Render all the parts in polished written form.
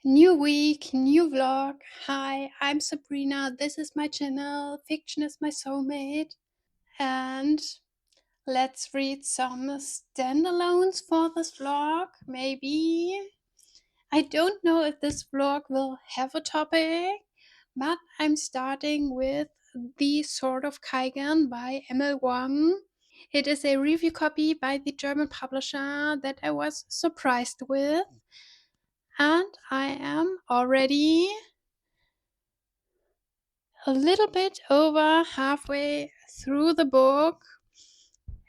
New week, new vlog. Hi, I'm Sabrina. This is my channel. Fiction is my soulmate. And let's read some standalones for this vlog. Maybe. I don't know if this vlog will have a topic, but I'm starting with The Sword of Kaigen by Emil Wang. It is a review copy by the German publisher that I was surprised with. And I am already a little bit over halfway through the book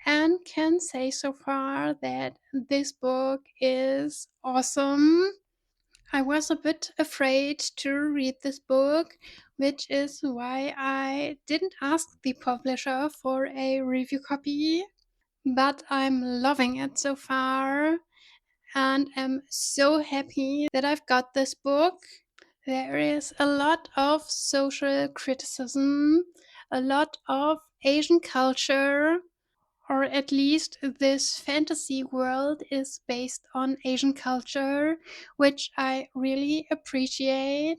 and can say so far that this book is awesome. I was a bit afraid to read this book, which is why I didn't ask the publisher for a review copy, but I'm loving it so far and am so happy that I've got this book. There is a lot of social criticism, a lot of Asian culture, or at least this fantasy world is based on Asian culture, which I really appreciate,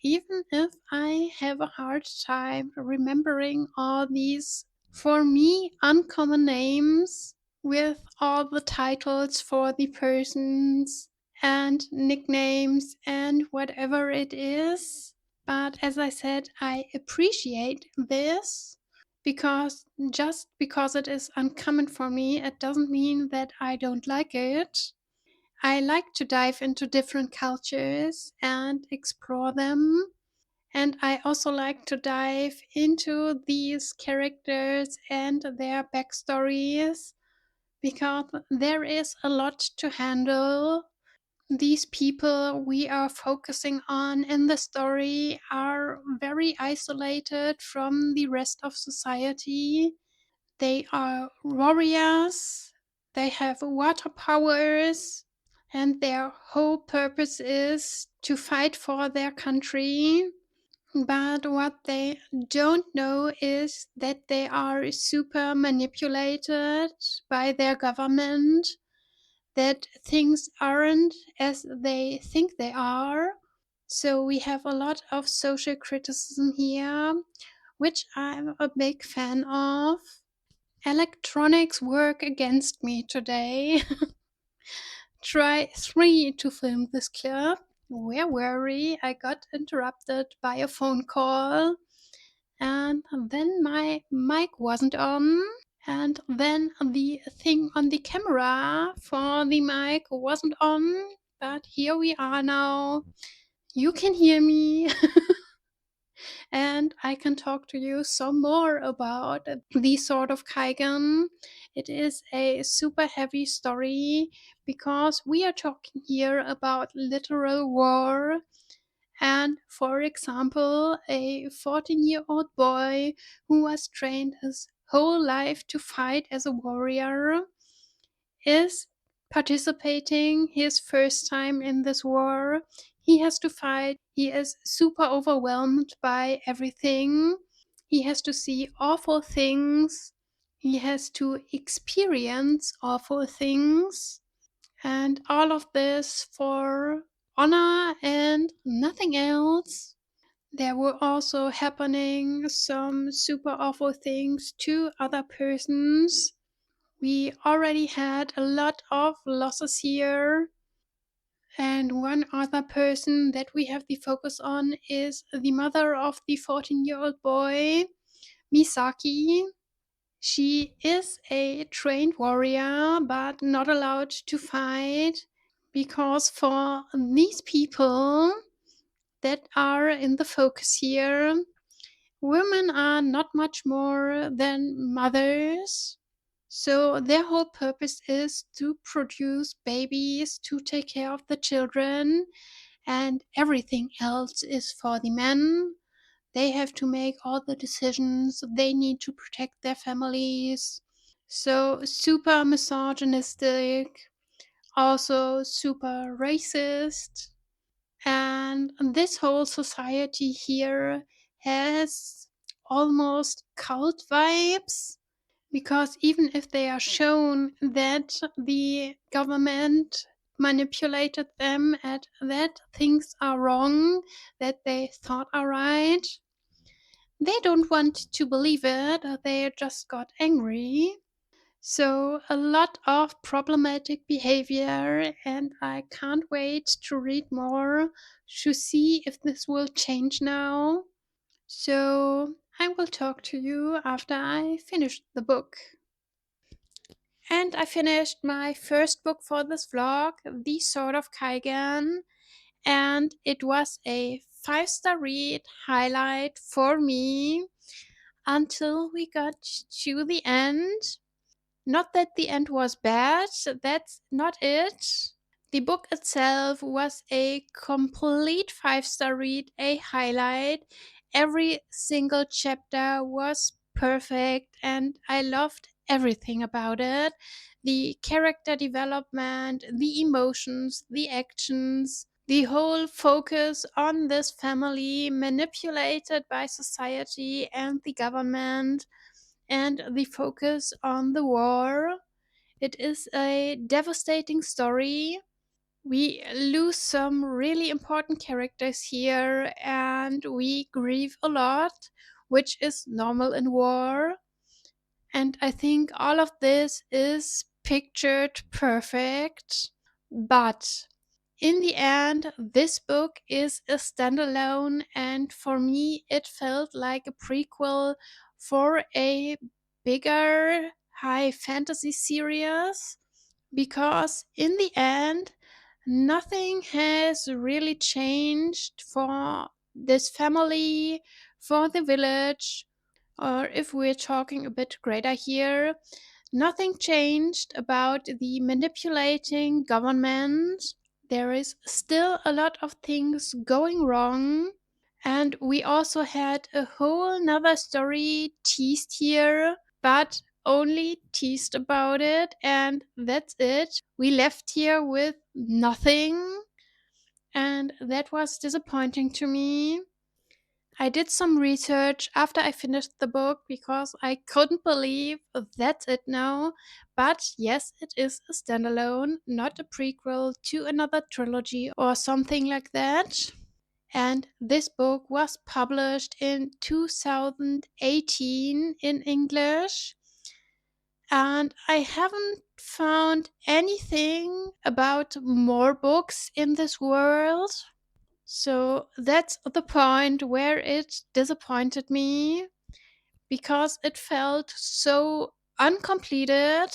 even if I have a hard time remembering all these, for me, uncommon names with all the titles for the persons and nicknames and whatever it is. But as I said, I appreciate this because just because it is uncommon for me, it doesn't mean that I don't like it. I like to dive into different cultures and explore them. And I also like to dive into these characters and their backstories because there is a lot to handle. These people we are focusing on in the story are very isolated from the rest of society. They are warriors, they have water powers, and their whole purpose is to fight for their country. But what they don't know is that they are super manipulated by their government, that things aren't as they think they are. So we have a lot of social criticism here, which I'm a big fan of. Electronics work against me today. Try 3 to film this clip. Where were we? I got interrupted by a phone call, and then my mic wasn't on. And then the thing on the camera for the mic wasn't on, but here we are now. You can hear me, and I can talk to you some more about the Sword of Kaigen. It is a super heavy story because we are talking here about literal war. And for example, a 14-year-old boy who was trained his whole life to fight as a warrior is participating his first time in this war. He has to fight. He is super overwhelmed by everything. He has to see awful things. He has to experience awful things. And all of this for honor and nothing else. There were also happening some super awful things to other persons. We already had a lot of losses here. And one other person that we have the focus on is the mother of the 14-year-old boy, Misaki. She is a trained warrior, but not allowed to fight because for these people that are in the focus here, women are not much more than mothers. So their whole purpose is to produce babies, to take care of the children, and everything else is for the men. They have to make all the decisions, they need to protect their families. So super misogynistic, also super racist. And this whole society here has almost cult vibes because even if they are shown that the government manipulated them at that things are wrong, that they thought are right. They don't want to believe it, they just got angry. So, a lot of problematic behavior, and I can't wait to read more to see if this will change now. So, I will talk to you after I finish the book. And I finished my first book for this vlog, The Sword of Kaigen, and it was a 5-star read highlight for me until we got to the end. Not that the end was bad, that's not it. The book itself was a complete 5-star read, a highlight. Every single chapter was perfect, and I loved everything about it. The character development, the emotions, the actions, the whole focus on this family manipulated by society and the government, and the focus on the war. It is a devastating story. We lose some really important characters here and we grieve a lot, which is normal in war. And I think all of this is pictured perfect. But in the end, this book is a standalone, and for me, it felt like a prequel for a bigger high fantasy series, because in the end, nothing has really changed for this family, for the village, or if we're talking a bit greater here, nothing changed about the manipulating government. There is still a lot of things going wrong. And we also had a whole nother story teased here, but only teased about it, and that's it. We left here with nothing, and that was disappointing to me. I did some research after I finished the book because I couldn't believe that's it now. But yes, it is a standalone, not a prequel to another trilogy or something like that. And this book was published in 2018 in English. And I haven't found anything about more books in this world. So that's the point where it disappointed me, because it felt so uncompleted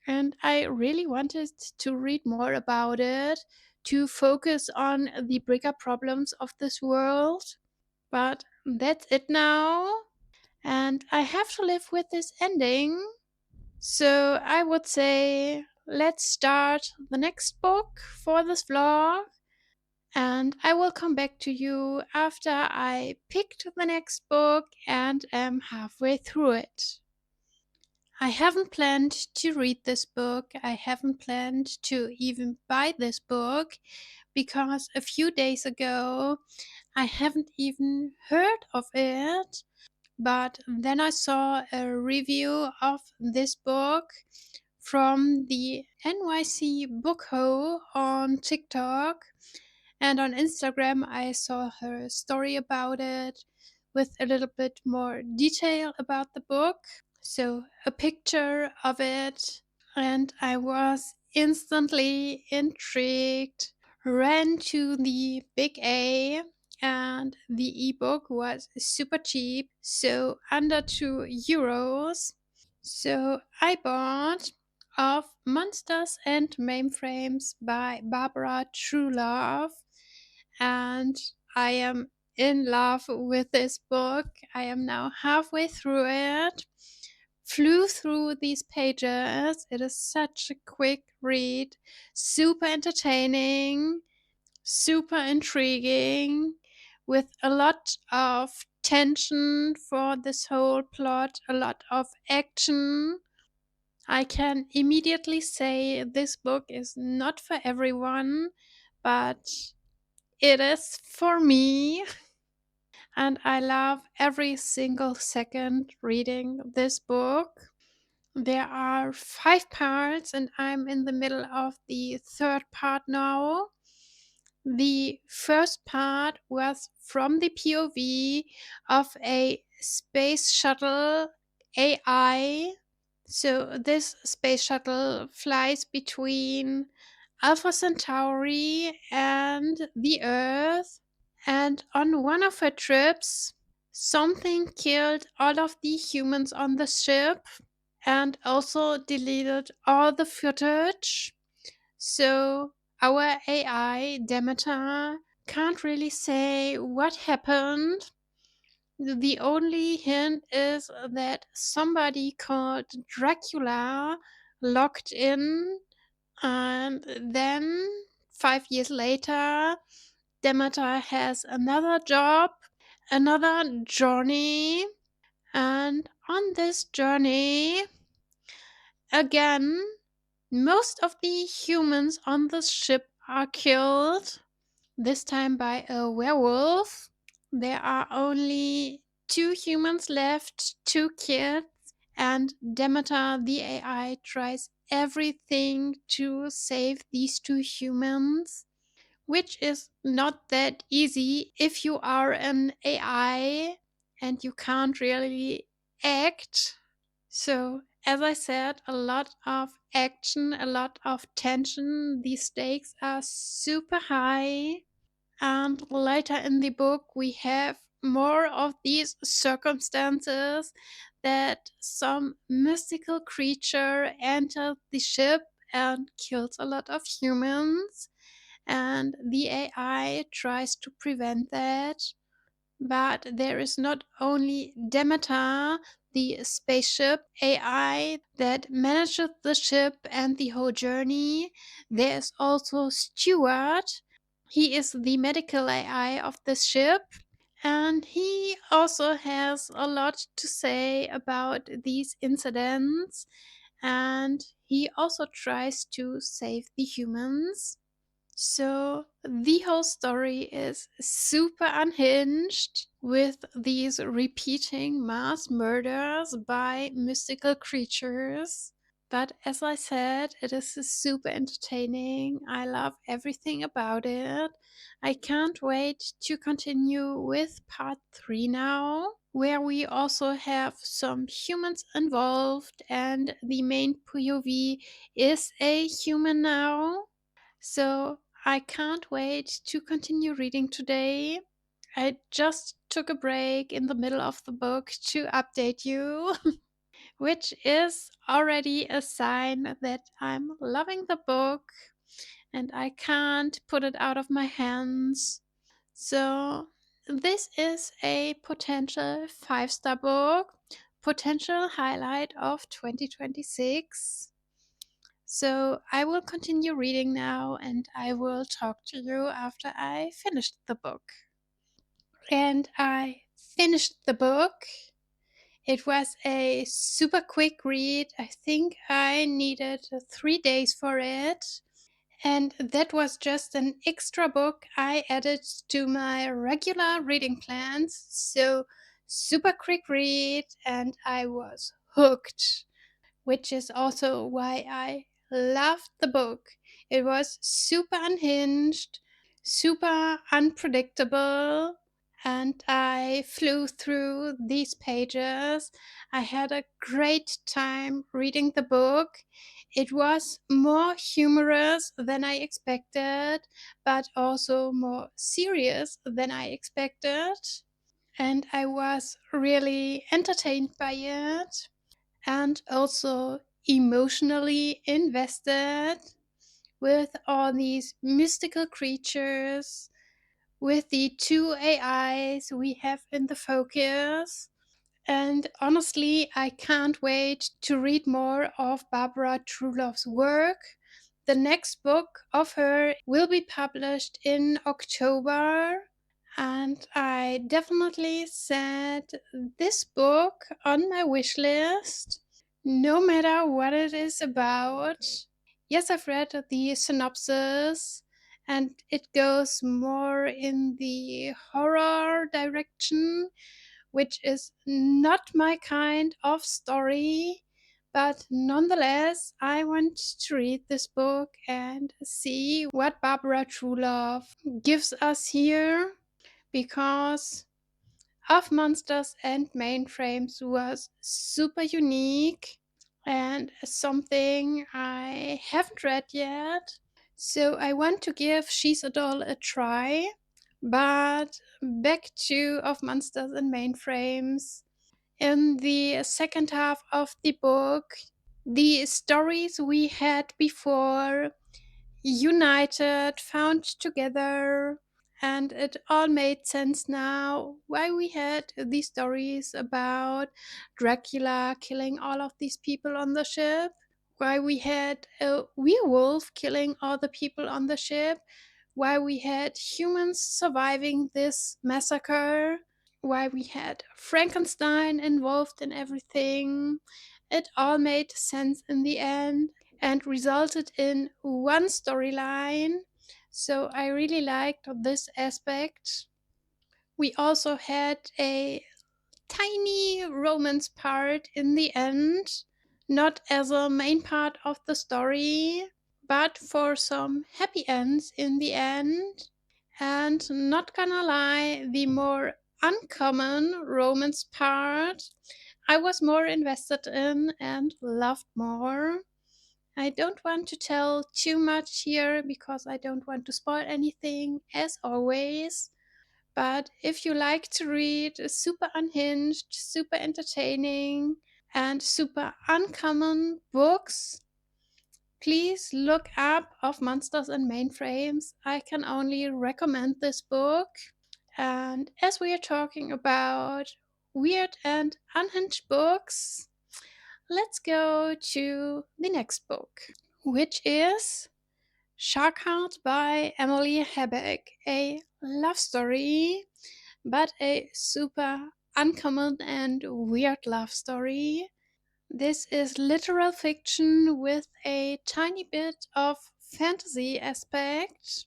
and I really wanted to read more about it, to focus on the bigger problems of this world. But that's it now, and I have to live with this ending. So I would say let's start the next book for this vlog. And I will come back to you after I picked the next book and am halfway through it. I haven't planned to read this book. I haven't planned to even buy this book, because a few days ago I haven't even heard of it. But then I saw a review of this book from the NYC Book Ho on TikTok. And on Instagram, I saw her story about it with a little bit more detail about the book. So, a picture of it, and I was instantly intrigued. Ran to the Big A, and the ebook was super cheap, so under €2. So I bought of Monsters and Mainframes by Barbara Truelove, and I am in love with this book. I am now halfway through it. Flew through these pages. It is such a quick read, super entertaining, super intriguing, with a lot of tension for this whole plot, a lot of action. I can immediately say this book is not for everyone, but it is for me. And I love every single second reading this book. There are 5 parts, and I'm in the middle of the third part now. The first part was from the POV of a space shuttle AI. So, this space shuttle flies between Alpha Centauri and the Earth. And on one of her trips, something killed all of the humans on the ship and also deleted all the footage. So our AI, Demeter, can't really say what happened. The only hint is that somebody called Dracula logged in, and then 5 years later, Demeter has another job, another journey, and on this journey, again, most of the humans on the ship are killed, this time by a werewolf. There are only 2 humans left, 2 kids, and Demeter, the AI, tries everything to save these 2 humans, which is not that easy if you are an AI and you can't really act. So, as I said, a lot of action, a lot of tension. The stakes are super high. And later in the book, we have more of these circumstances that some mystical creature enters the ship and kills a lot of humans. And the AI tries to prevent that. But there is not only Demeter, the spaceship AI that manages the ship and the whole journey. There's also Stuart. He is the medical AI of the ship. And he also has a lot to say about these incidents. And he also tries to save the humans. So the whole story is super unhinged with these repeating mass murders by mystical creatures. But as I said, it is super entertaining. I love everything about it. I can't wait to continue with part 3 now, where we also have some humans involved, and the main POV is a human now. So I can't wait to continue reading today. I just took a break in the middle of the book to update you, which is already a sign that I'm loving the book and I can't put it out of my hands. So, this is a potential 5-star book, potential highlight of 2026. So I will continue reading now and I will talk to you after I finished the book. And I finished the book. It was a super quick read. I think I needed 3 days for it. And that was just an extra book I added to my regular reading plans. So, super quick read, and I was hooked, which is also why I loved the book. It was super unhinged, super unpredictable, and I flew through these pages. I had a great time reading the book. It was more humorous than I expected, but also more serious than I expected. And I was really entertained by it and also emotionally invested with all these mystical creatures, with the 2 AIs we have in the focus. And honestly, I can't wait to read more of Barbara Trulove's work. The next book of her will be published in October, and I definitely set this book on my wish list, no matter what it is about. Yes, I've read the synopsis, and it goes more in the horror direction, which is not my kind of story. But nonetheless, I want to read this book and see what Barbara Truelove gives us here, because of Monsters and Mainframes was super unique and something I haven't read yet. So I want to give She's a Doll a try. But back to Of Monsters and Mainframes. In the second half of the book, the stories we had before united, found together, and it all made sense now why we had these stories about Dracula killing all of these people on the ship, why we had a werewolf killing all the people on the ship, why we had humans surviving this massacre, why we had Frankenstein involved in everything. It all made sense in the end and resulted in one storyline. So I really liked this aspect. We also had a tiny romance part in the end, not as a main part of the story, but for some happy ends in the end. And not gonna lie, the more uncommon romance part I was more invested in and loved more. I don't want to tell too much here because I don't want to spoil anything, as always. But if you like to read super unhinged, super entertaining, and super uncommon books, please look up Of Monsters and Mainframes. I can only recommend this book. And as we are talking about weird and unhinged books, let's go to the next book, which is Shark Heart by Emily Hebbeck, a love story, but a super uncommon and weird love story. This is literal fiction with a tiny bit of fantasy aspect.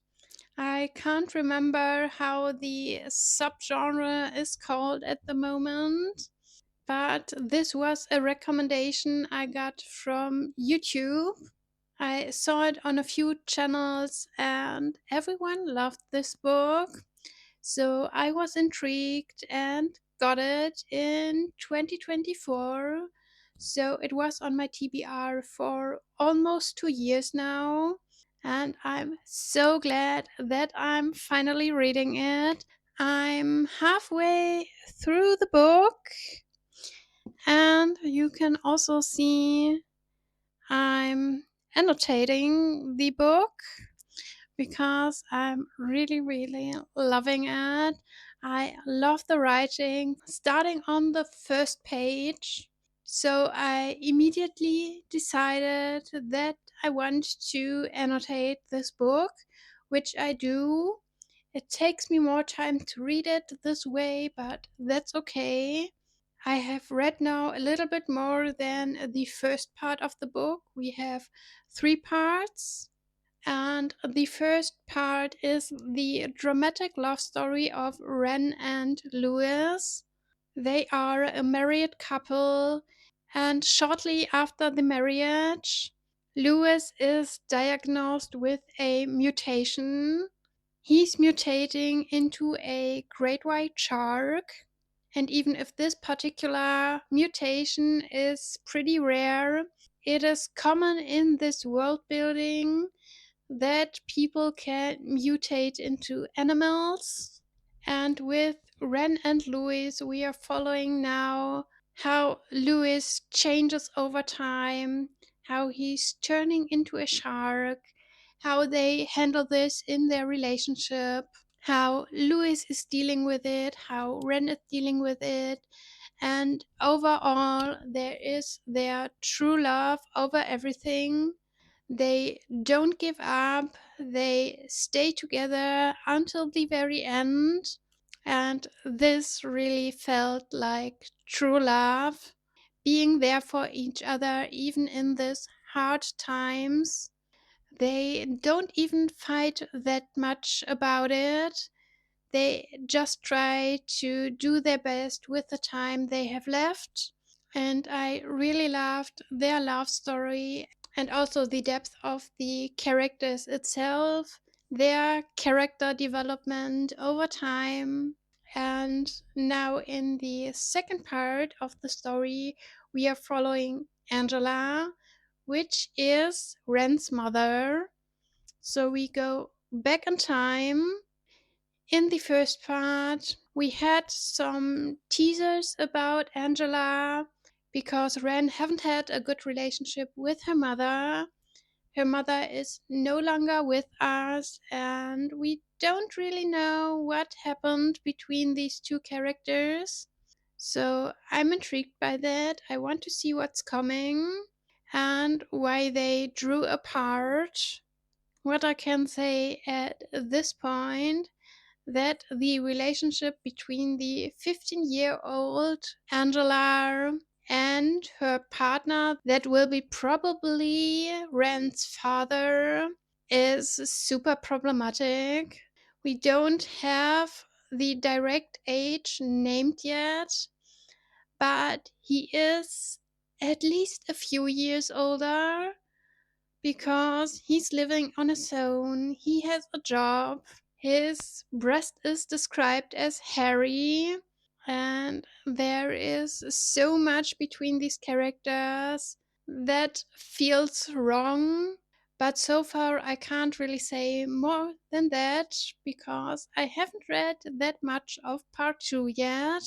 I can't remember how the subgenre is called at the moment, but this was a recommendation I got from YouTube. I saw it on a few channels and everyone loved this book. So I was intrigued and got it in 2024. So it was on my TBR for almost 2 years now. And I'm so glad that I'm finally reading it. I'm halfway through the book, and you can also see I'm annotating the book because I'm really, really loving it. I love the writing starting on the first page. So I immediately decided that I want to annotate this book, which I do. It takes me more time to read it this way, but that's okay. I have read now a little bit more than the first part of the book. We have three parts. And the first part is the dramatic love story of Ren and Louis. They are a married couple, and shortly after the marriage, Louis is diagnosed with a mutation. He's mutating into a great white shark. And even if this particular mutation is pretty rare, it is common in this world building that people can mutate into animals. And with Ren and Louis, we are following now how Louis changes over time, how he's turning into a shark, how they handle this in their relationship, how Louis is dealing with it, how Ren is dealing with it. And overall, there is their true love over everything. They don't give up, they stay together until the very end. And this really felt like true love, being there for each other, even in these hard times. They don't even fight that much about it. They just try to do their best with the time they have left. And I really loved their love story and also the depth of the characters itself, their character development over time. And now, in the second part of the story, we are following Angela, which is Ren's mother. So we go back in time. In the first part, we had some teasers about Angela because Ren haven't had a good relationship with her mother. Her mother is no longer with us, and we don't really know what happened between these two characters. So I'm intrigued by that. I want to see what's coming and why they drew apart. What I can say at this point that the relationship between the 15-year-old Angela and her partner, that will be probably Ren's father, is super problematic. We don't have the direct age named yet, but he is at least a few years older because he's living on his own. He has a job. His breast is described as hairy, and there is so much between these characters that feels wrong. But so far, I can't really say more than that because I haven't read that much of part 2 yet.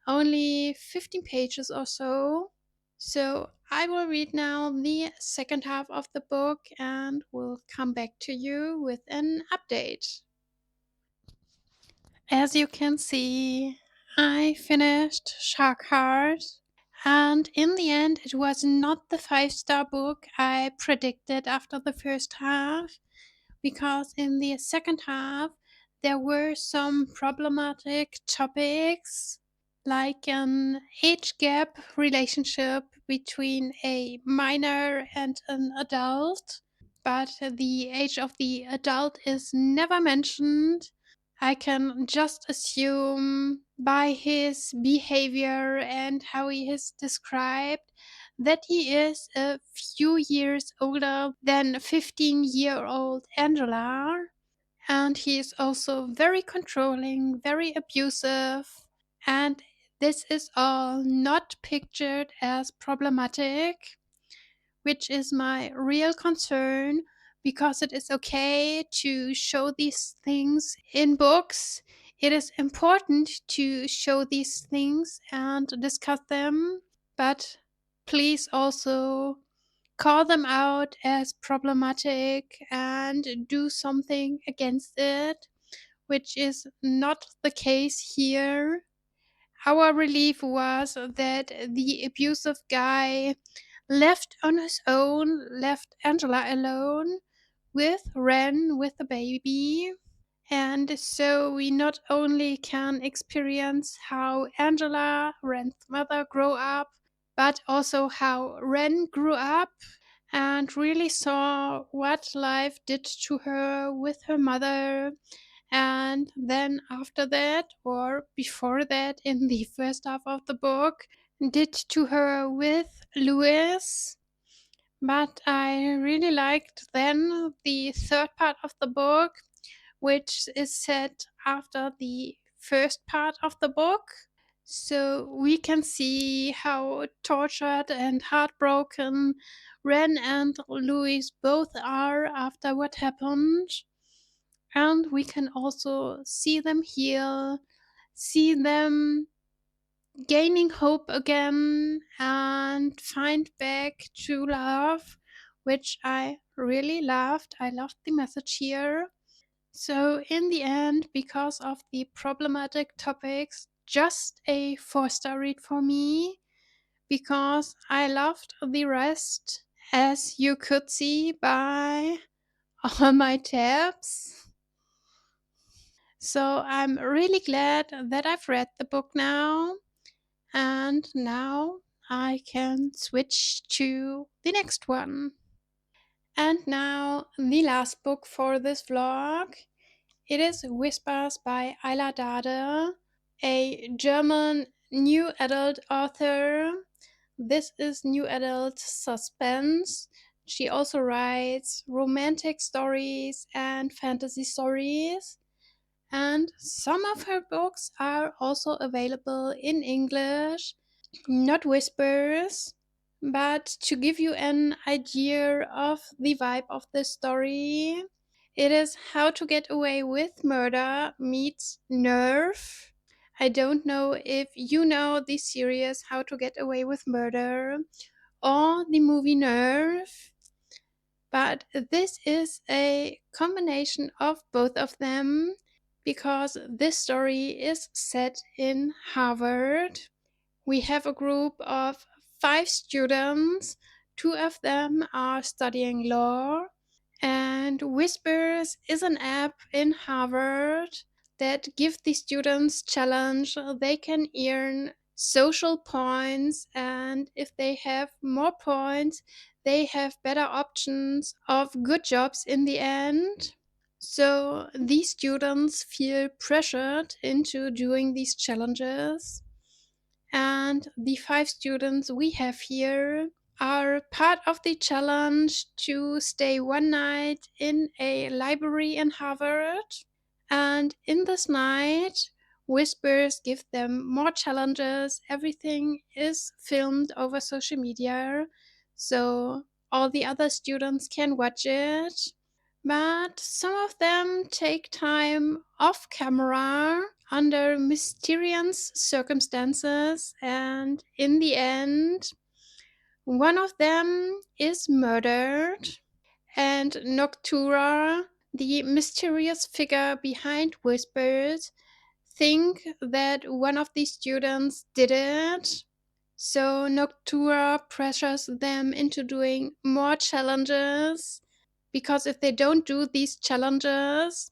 Only 15 pages or so. So I will read now the second half of the book and will come back to you with an update. As you can see, I finished Shark Heart, and in the end, it was not the 5-star book I predicted after the first half, because in the second half, there were some problematic topics like an age gap relationship between a minor and an adult, but the age of the adult is never mentioned. I can just assume by his behavior and how he is described that he is a few years older than 15-year-old Angela. And he is also very controlling, very abusive. And this is all not pictured as problematic, which is my real concern because it is okay to show these things in books. It is important to show these things and discuss them, but please also call them out as problematic and do something against it, which is not the case here. Our relief was that the abusive guy left on his own, left Angela alone with Ren with the baby. And so we not only can experience how Angela, Ren's mother, grew up, but also how Ren grew up and really saw what life did to her with her mother. And then after that, or before that, in the first half of the book, did to her with Louis. But I really liked then the third part of the book, which is set after the first part of the book. So we can see how tortured and heartbroken Ren and Louis both are after what happened. And we can also see them heal, see them gaining hope again, and find back true love, which I really loved. I loved the message here. So, in the end, because of the problematic topics, just a 4-star read for me because I loved the rest, as you could see by all my tabs. So, I'm really glad that I've read the book now, and now I can switch to the next one. And now, the last book for this vlog. It is Whispers by Ayla Dade, a German new adult author. this is new adult suspense. She also writes romantic stories and fantasy stories. And some of her books are also available in English, not Whispers, but to give you an idea of the vibe of the story, it is How to Get Away with Murder meets Nerve. I don't know if you know the series How to Get Away with Murder or the movie Nerve, but this is a combination of both of them because this story is set in Harvard. We have a group of 5 students. 2 of them are studying law, and Whispers is an app in Harvard that gives the students challenge. They can earn social points, and if they have more points, they have better options of good jobs in the end. So these students feel pressured into doing these challenges. And the 5 students we have here are part of the challenge to stay one night in a library in Harvard. And in this night, Whispers give them more challenges. Everything is filmed over social media, so all the other students can watch it. But some of them take time off camera under mysterious circumstances, and in the end, one of them is murdered, and Noctura, the mysterious figure behind Whispers, think that one of the students did it. So Noctura pressures them into doing more challenges because if they don't do these challenges,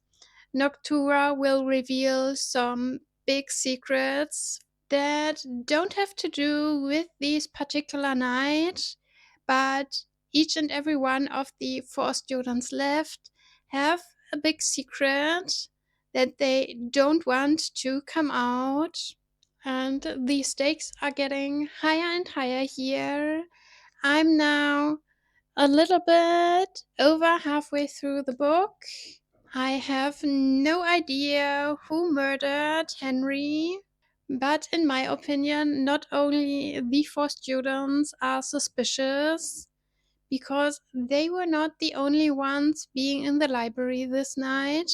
Noctura will reveal some big secrets that don't have to do with this particular night, but each and every one of the 4 students left have a big secret that they don't want to come out. And the stakes are getting higher and higher here. I'm now a little bit over halfway through the book. I have no idea who murdered Henry, but in my opinion, not only the 4 students are suspicious, because they were not the only ones being in the library this night.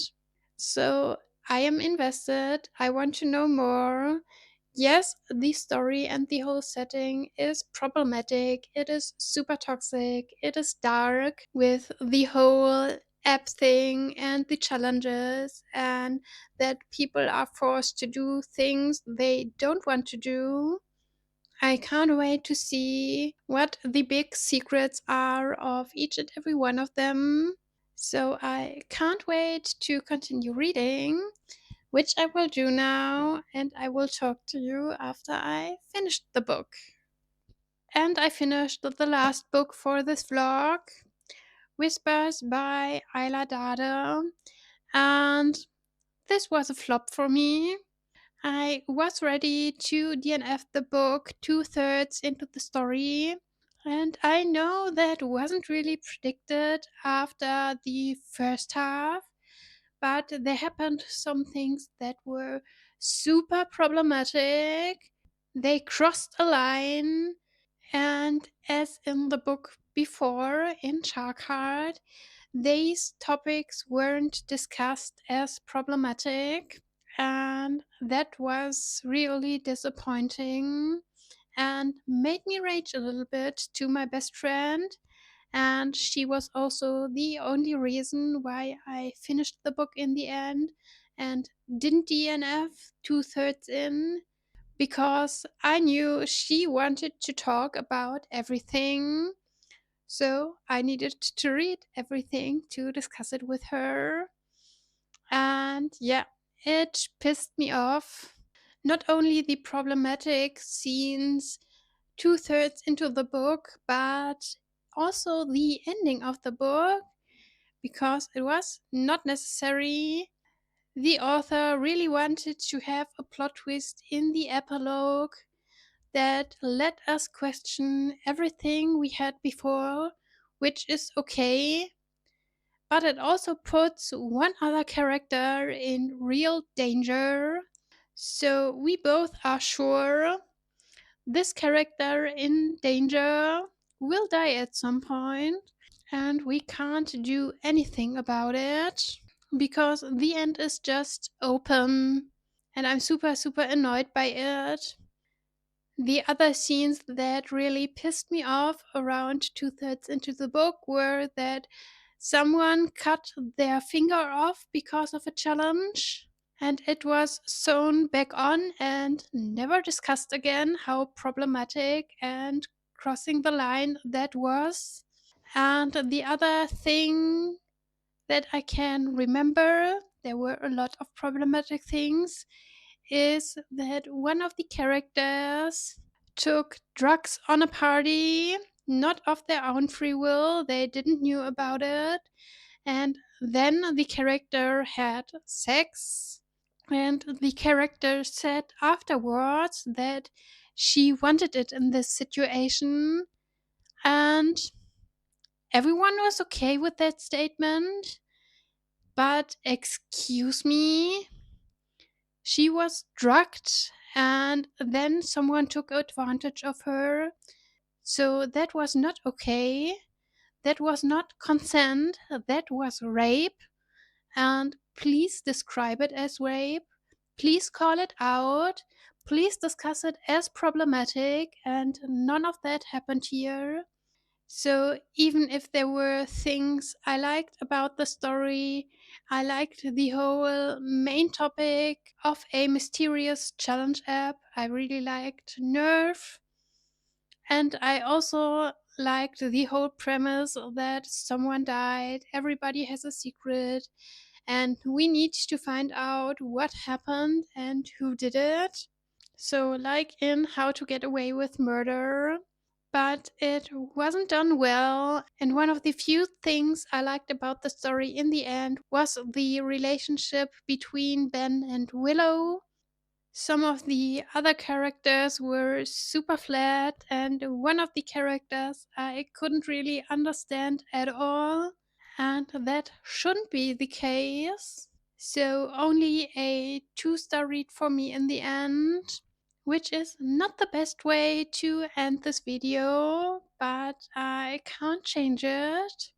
So I am invested. I want to know more. Yes, the story and the whole setting is problematic. It is super toxic. It is dark with the whole app thing and the challenges, and that people are forced to do things they don't want to do. I can't wait to see what the big secrets are of each and every one of them. So I can't wait to continue reading, which I will do now, and I will talk to you after I finished the book. And I finished the last book for this vlog, Whispers by Ayla Dade, and this was a flop for me. I was ready to DNF the book 2/3 into the story, and I know that wasn't really predicted after the first half, but there happened some things that were super problematic. They crossed a line, and as in the book before, in Sharkheart, these topics weren't discussed as problematic, and that was really disappointing and made me rage a little bit to my best friend. And she was also the only reason why I finished the book in the end and didn't DNF 2/3 in, because I knew she wanted to talk about everything. So I needed to read everything to discuss it with her. And yeah, it pissed me off. Not only the problematic scenes 2/3 into the book, but also the ending of the book, because it was not necessary. The author really wanted to have a plot twist in the epilogue that let us question everything we had before, which is okay, but it also puts one other character in real danger. So we both are sure this character in danger will die at some point, and we can't do anything about it because the end is just open, and I'm super, super annoyed by it. The other scenes that really pissed me off around two-thirds into the book were that someone cut their finger off because of a challenge, and it was sewn back on and never discussed again how problematic and crossing the line that was. And the other thing that I can remember, there were a lot of problematic things, is that one of the characters took drugs on a party, not of their own free will, they didn't knew about it, and then the character had sex, and the character said afterwards that she wanted it in this situation, and everyone was okay with that statement. But excuse me, she was drugged and then someone took advantage of her. So that was not okay. That was not consent. That was rape. And please describe it as rape. Please call it out. Please discuss it as problematic. And none of that happened here. So even if there were things I liked about the story, I liked the whole main topic of a mysterious challenge app. I really liked Nerf. And I also liked the whole premise that someone died, everybody has a secret, and we need to find out what happened and who did it. So, like in How to Get Away with Murder, but it wasn't done well. And one of the few things I liked about the story in the end was the relationship between Ben and Willow. Some of the other characters were super flat, and one of the characters I couldn't really understand at all, and that shouldn't be the case. So, only a 2-star read for me in the end, which is not the best way to end this video, but I can't change it.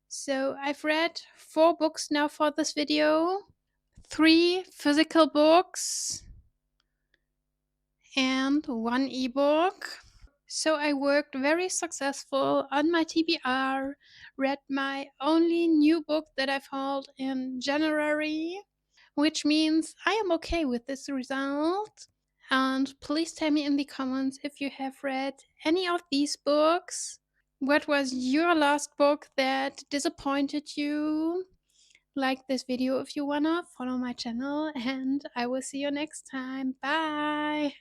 So, I've read 4 books now for this video, 3 physical books, and 1 ebook. So I worked very successful on my TBR, read my only new book that I've held in January, which means I am okay with this result. And please tell me in the comments if you have read any of these books. What was your last book that disappointed you? Like this video if you wanna, follow my channel, and I will see you next time. Bye!